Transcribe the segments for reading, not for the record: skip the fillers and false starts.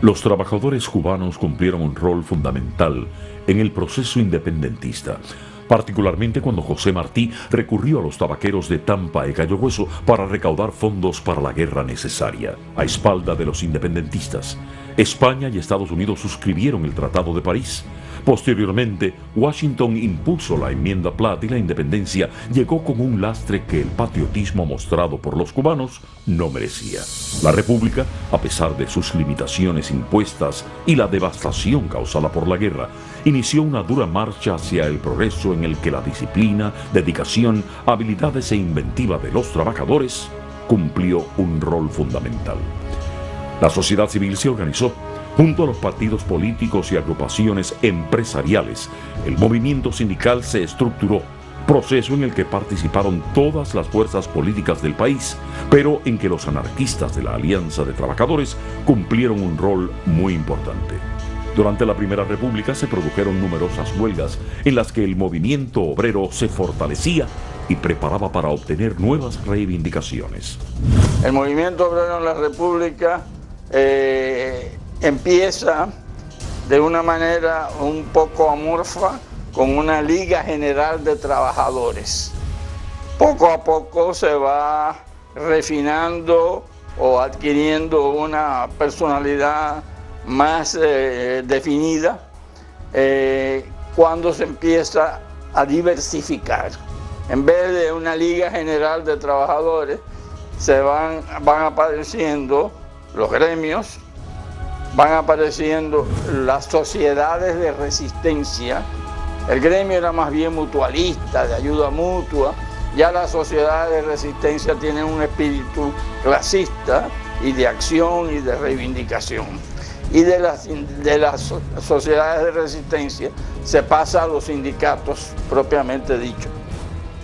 Los trabajadores cubanos cumplieron un rol fundamental en el proceso independentista, particularmente cuando José Martí recurrió a los tabaqueros de Tampa y Cayo Hueso para recaudar fondos para la guerra necesaria. A espalda de los independentistas, España y Estados Unidos suscribieron el Tratado de París. Posteriormente, Washington impuso la enmienda Platt y la independencia llegó con un lastre que el patriotismo mostrado por los cubanos no merecía. La República, a pesar de sus limitaciones impuestas y la devastación causada por la guerra, inició una dura marcha hacia el progreso en el que la disciplina, dedicación, habilidades e inventiva de los trabajadores cumplió un rol fundamental. La sociedad civil se organizó. Junto a los partidos políticos y agrupaciones empresariales, el movimiento sindical se estructuró, proceso en el que participaron todas las fuerzas políticas del país, pero en que los anarquistas de la Alianza de Trabajadores cumplieron un rol muy importante. Durante la Primera República se produjeron numerosas huelgas en las que el movimiento obrero se fortalecía y preparaba para obtener nuevas reivindicaciones. El movimiento obrero en la República empieza de una manera un poco amorfa con una Liga General de Trabajadores. Poco a poco se va refinando o adquiriendo una personalidad más definida cuando se empieza a diversificar. En vez de una Liga General de Trabajadores, van apareciendo los gremios, van apareciendo las sociedades de resistencia. El gremio era más bien mutualista, de ayuda mutua. Ya las sociedades de resistencia tienen un espíritu clasista y de acción y de reivindicación. Y de las sociedades de resistencia se pasa a los sindicatos propiamente dicho.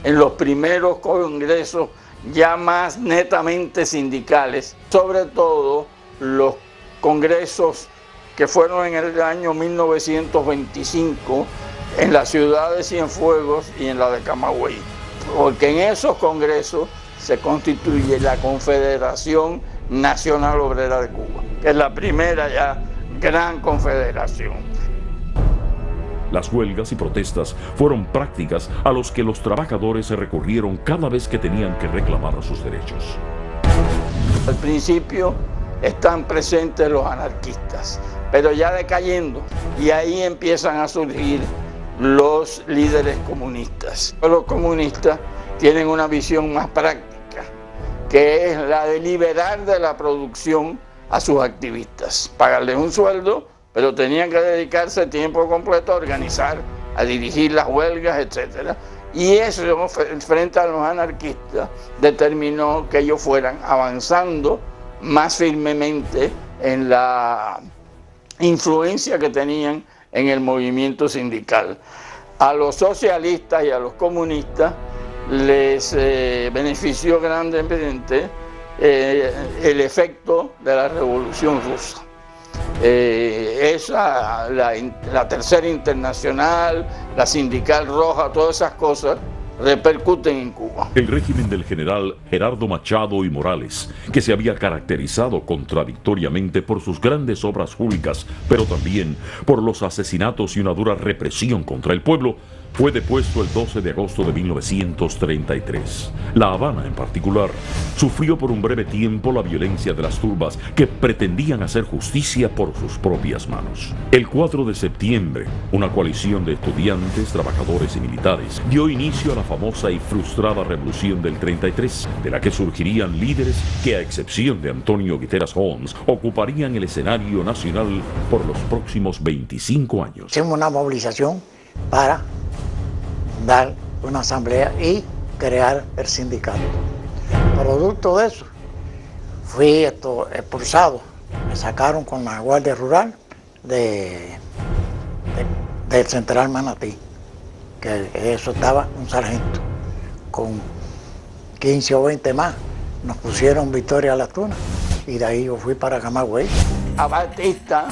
En los primeros congresos ya más netamente sindicales, sobre todo los congresos que fueron en el año 1925 en la ciudad de Cienfuegos y en la de Camagüey, porque en esos congresos se constituye la Confederación Nacional Obrera de Cuba, que es la primera ya gran confederación. Las huelgas y protestas fueron prácticas a los que los trabajadores se recurrieron cada vez que tenían que reclamar sus derechos. Al principio están presentes los anarquistas, pero ya decayendo, y ahí empiezan a surgir los líderes comunistas. Los comunistas tienen una visión más práctica, que es la de liberar de la producción a sus activistas, pagarles un sueldo, pero tenían que dedicarse tiempo completo a organizar, a dirigir las huelgas, etc. Y eso, frente a los anarquistas, determinó que ellos fueran avanzando más firmemente en la influencia que tenían en el movimiento sindical. A los socialistas y a los comunistas les benefició grandemente el efecto de la Revolución Rusa. La Tercera Internacional, la Sindical Roja, todas esas cosas repercuten en Cuba. El régimen del general Gerardo Machado y Morales, que se había caracterizado contradictoriamente por sus grandes obras públicas, pero también por los asesinatos y una dura represión contra el pueblo, fue depuesto el 12 de agosto de 1933. La Habana, en particular, sufrió por un breve tiempo la violencia de las turbas que pretendían hacer justicia por sus propias manos. El 4 de septiembre, una coalición de estudiantes, trabajadores y militares dio inicio a la famosa y frustrada Revolución del 33, de la que surgirían líderes que, a excepción de Antonio Guiteras Holmes, ocuparían el escenario nacional por los próximos 25 años. Hicimos una movilización para dar una asamblea y crear el sindicato. Producto de eso, fui expulsado. Me sacaron con la Guardia Rural del Central Manatí, que eso estaba un sargento, con 15 o 20 más. Nos pusieron Victoria a las Tunas y de ahí yo fui para Camagüey. A Batista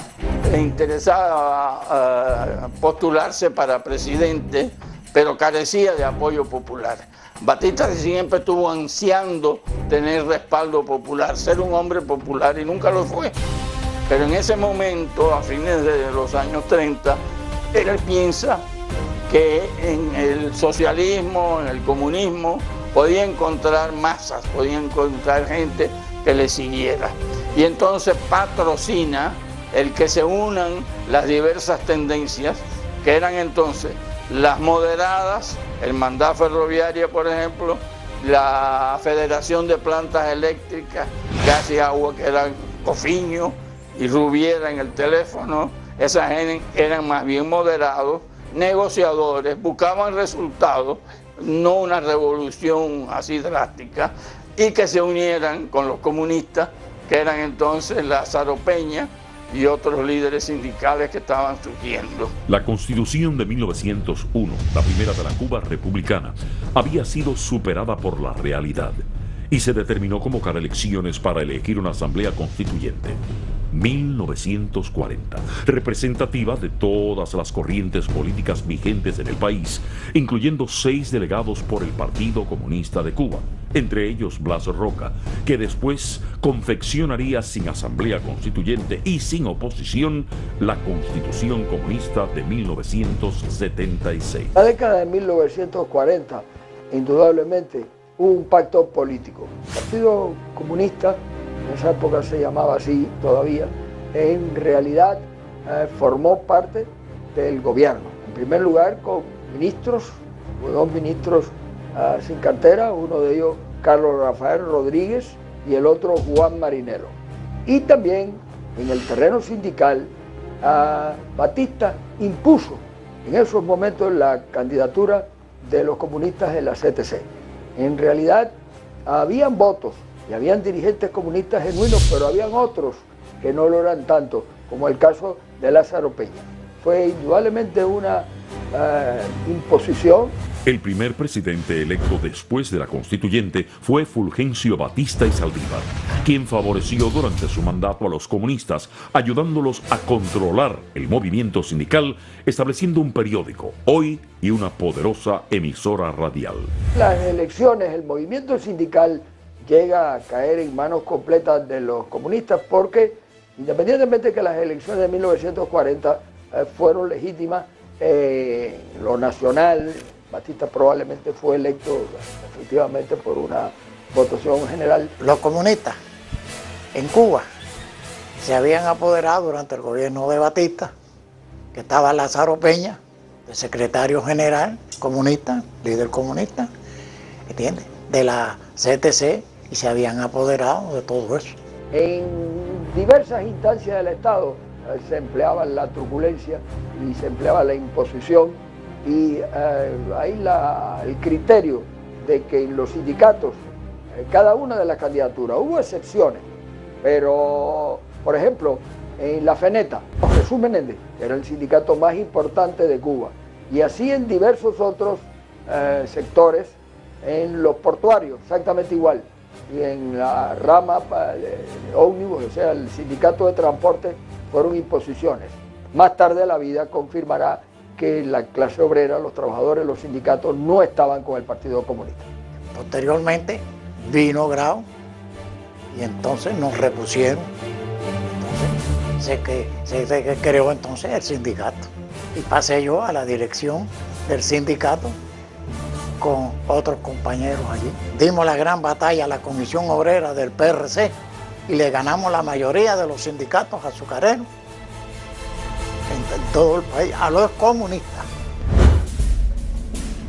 le interesaba postularse para presidente, pero carecía de apoyo popular. Batista siempre estuvo ansiando tener respaldo popular, ser un hombre popular, y nunca lo fue. Pero en ese momento, a fines de los años 30, él piensa que en el socialismo, en el comunismo, podía encontrar masas, podía encontrar gente que le siguiera. Y entonces patrocina el que se unan las diversas tendencias, que eran entonces las moderadas, Hermandad Ferroviaria, por ejemplo, la Federación de Plantas Eléctricas, Gas y Agua, que eran Cofiño y Rubiera en el teléfono. Esas eran más bien moderados, negociadores, buscaban resultados, no una revolución así drástica, y que se unieran con los comunistas, que eran entonces Lázaro Peña y otros líderes sindicales que estaban surgiendo. La Constitución de 1901, la primera de la Cuba republicana, había sido superada por la realidad y se determinó convocar elecciones para elegir una asamblea constituyente. 1940, representativa de todas las corrientes políticas vigentes en el país, incluyendo 6 delegados por el Partido Comunista de Cuba, entre ellos Blas Roca, que después confeccionaría sin asamblea constituyente y sin oposición la Constitución Comunista de 1976. La década de 1940, indudablemente, hubo un pacto político. El Partido Comunista, en esa época se llamaba así todavía, en realidad formó parte del gobierno. En primer lugar, con ministros, hubo 2 ministros sin cartera, uno de ellos Carlos Rafael Rodríguez y el otro Juan Marinelo. Y también en el terreno sindical, Batista impuso en esos momentos la candidatura de los comunistas en la CTC. En realidad habían votos y habían dirigentes comunistas genuinos, pero habían otros que no lo eran tanto, como el caso de Lázaro Peña. Fue indudablemente una imposición. El primer presidente electo después de la constituyente fue Fulgencio Batista y Saldívar, quien favoreció durante su mandato a los comunistas, ayudándolos a controlar el movimiento sindical, estableciendo un periódico, Hoy, y una poderosa emisora radial. Las elecciones, el movimiento sindical llega a caer en manos completas de los comunistas porque, independientemente de que las elecciones de 1940 fueron legítimas, lo nacional, Batista probablemente fue electo efectivamente por una votación general. Los comunistas en Cuba se habían apoderado durante el gobierno de Batista, que estaba Lázaro Peña, el secretario general comunista, líder comunista, ¿entiendes?, de la CTC, y se habían apoderado de todo eso. En diversas instancias del Estado se empleaba la truculencia y se empleaba la imposición, y hay el criterio de que en los sindicatos, cada una de las candidaturas, hubo excepciones, pero por ejemplo en la FENETA, Jesús Menéndez, que era el sindicato más importante de Cuba, y así en diversos otros sectores, en los portuarios exactamente igual, y en la rama ómnibus, o sea, el sindicato de transporte, fueron imposiciones. Más tarde la vida confirmará que la clase obrera, los trabajadores, los sindicatos no estaban con el Partido Comunista. Posteriormente vino Grau y entonces nos repusieron. Entonces se creó entonces el sindicato y pasé yo a la dirección del sindicato con otros compañeros allí. Dimos la gran batalla a la Comisión Obrera del PRC y le ganamos la mayoría de los sindicatos azucareros en todo el país, a los comunistas.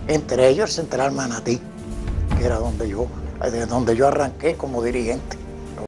Entre ellos Central Manatí, que era de donde yo arranqué como dirigente.